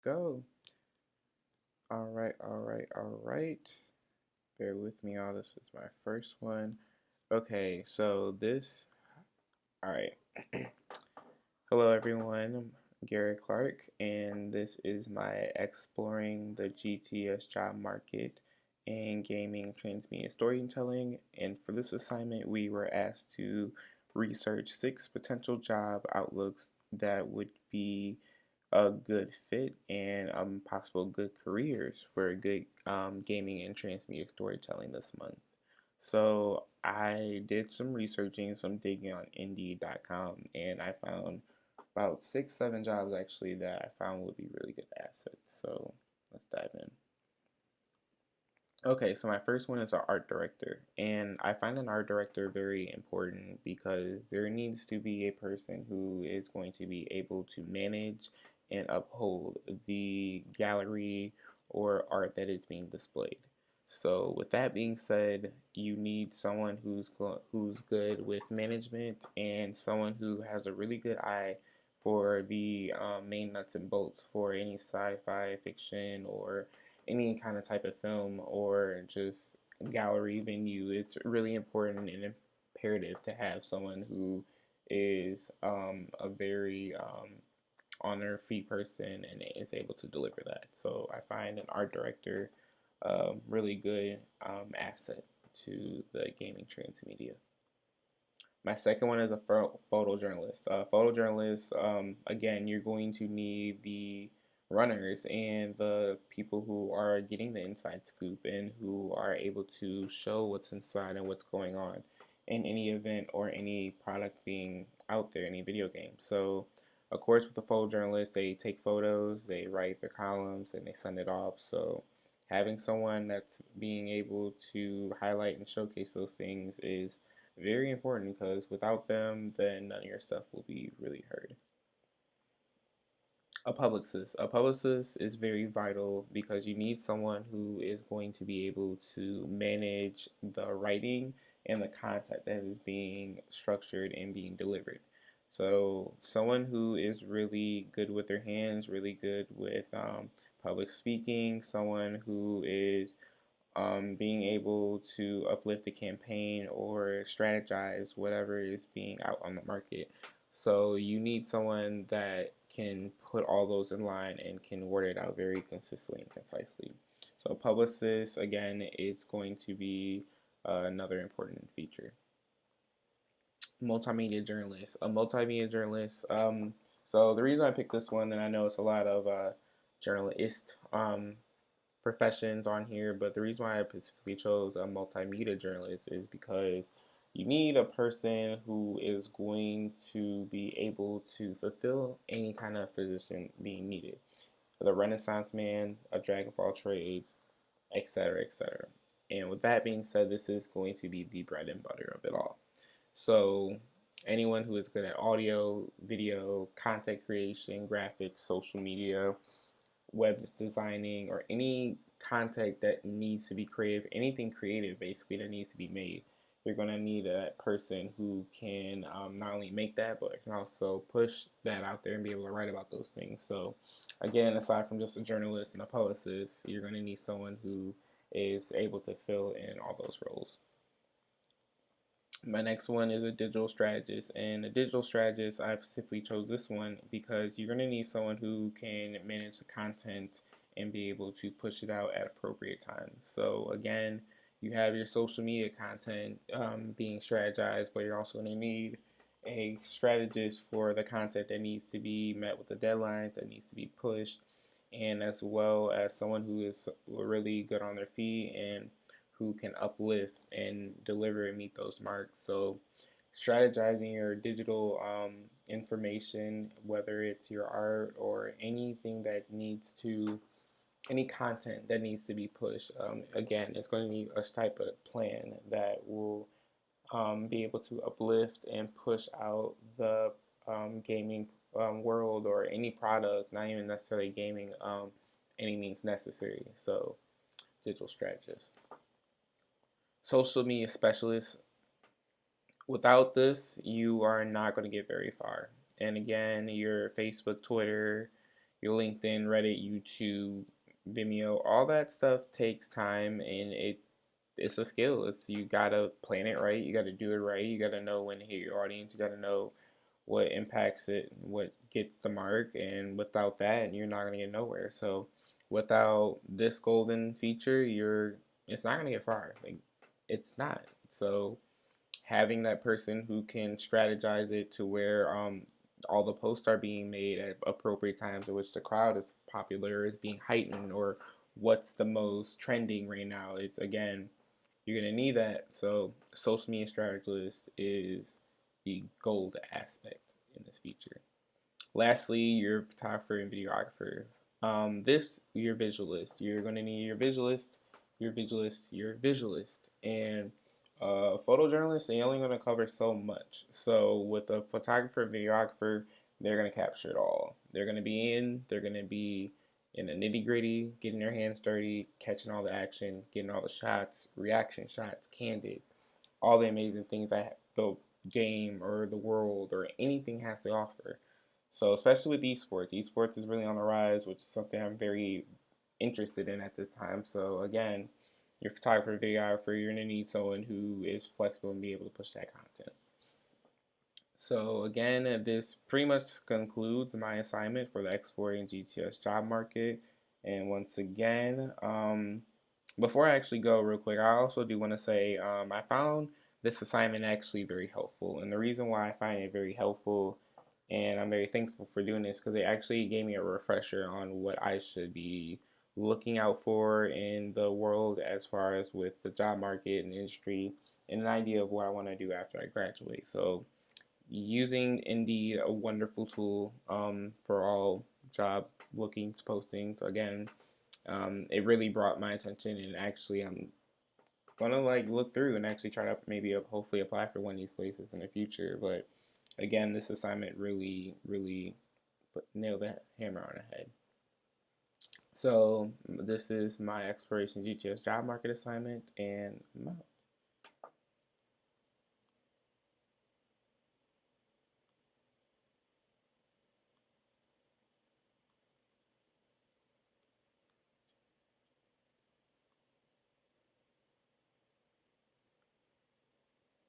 Go. All right. Bear with me, all. This is my first one. Okay, so this. All right. Hello, everyone. I'm Garrett Clark, and this is my exploring the GTS job market and gaming transmedia storytelling. And for this assignment, we were asked to research 6 potential job outlooks that would be a good fit and possible good careers for good gaming and transmedia storytelling this month. So I did some researching, some digging on Indeed.com, and I found about 6, 7 jobs actually that I found would be really good assets. So let's dive in. Okay, so my first one is an art director, and I find an art director very important because there needs to be a person who is going to be able to manage and uphold the gallery or art that is being displayed. So, with that being said, you need someone who's good with management and someone who has a really good eye for the main nuts and bolts for any sci-fi fiction or any kind of type of film or just gallery venue. It's really important and imperative to have someone who is a very on their feet person and is able to deliver that. So I find an art director really good asset to the gaming transmedia. My second one is a photojournalist. Photojournalist, again, you're going to need the runners and the people who are getting the inside scoop and who are able to show what's inside and what's going on in any event or any product being out there, any video game. So, of course, with the photojournalist, they take photos, they write their columns, and they send it off. So, having someone that's being able to highlight and showcase those things is very important because without them, then none of your stuff will be really heard. A publicist. A publicist is very vital because you need someone who is going to be able to manage the writing and the content that is being structured and being delivered. So, someone who is really good with their hands, really good with public speaking, someone who is being able to uplift the campaign or strategize whatever is being out on the market. So you need someone that can put all those in line and can word it out very consistently and concisely. So a publicist, again, it's going to be another important feature. Multimedia journalist. A multimedia journalist. So the reason I picked this one, and I know it's a lot of journalist professions on here, but the reason why I specifically chose a multimedia journalist is because you need a person who is going to be able to fulfill any kind of position being needed. The Renaissance man, a Dragon of all trades, etc., etc. And with that being said, this is going to be the bread and butter of it all. So anyone who is good at audio, video, content creation, graphics, social media, web designing, or any content that needs to be creative, anything creative basically that needs to be made, you're going to need a person who can not only make that, but can also push that out there and be able to write about those things. So, again, aside from just a journalist and a publicist, you're going to need someone who is able to fill in all those roles. My next one is a digital strategist, and a digital strategist, I specifically chose this one because you're going to need someone who can manage the content and be able to push it out at appropriate times. So, again, you have your social media content being strategized, but you're also going to need a strategist for the content that needs to be met with the deadlines, that needs to be pushed, and as well as someone who is really good on their feet and who can uplift and deliver and meet those marks. So, strategizing your digital information, whether it's your art or anything that needs to, any content that needs to be pushed, again, it's going to need a type of plan that will be able to uplift and push out the gaming world or any product, not even necessarily gaming, any means necessary. So, digital strategist. Social media specialist. Without this, you are not going to get very far. And again, your Facebook, Twitter, your LinkedIn, Reddit, YouTube, Vimeo, all that stuff takes time, and it's a skill. It's you gotta plan it right, you gotta do it right, you gotta know when to hit your audience, you gotta know what impacts it, what gets the mark, and without that, you're not gonna get nowhere. So without this golden feature, it's not gonna get far. Like it's not. So having that person who can strategize it to where all the posts are being made at appropriate times in which the crowd is popular, is being heightened, or what's the most trending right now. It's again, you're gonna need that. So social media strategist is the gold aspect in this feature. Lastly, your photographer and videographer. This your visualist. You're gonna need your visualist, and photojournalist. They're only gonna cover so much. So with a photographer, videographer, they're gonna capture it all. They're gonna be in. They're gonna be in the nitty gritty, getting their hands dirty, catching all the action, getting all the shots, reaction shots, candid, all the amazing things that the game or the world or anything has to offer. So especially with esports is really on the rise, which is something I'm very interested in at this time. So again, your photographer, videographer, you're gonna need someone who is flexible and be able to push that content. So again, this pretty much concludes my assignment for the Exploring GTS Job Market. And once again, before I actually go real quick, I also do want to say I found this assignment actually very helpful. And the reason why I find it very helpful and I'm very thankful for doing this because it actually gave me a refresher on what I should be looking out for in the world as far as with the job market and industry and an idea of what I want to do after I graduate. So using Indeed, a wonderful tool for all job lookings postings. Again, it really brought my attention, and actually, I'm gonna like look through and actually try to maybe hopefully apply for one of these places in the future. But again, this assignment really nailed the hammer on the head. So this is my Exploration GTS job market assignment, and I'm out.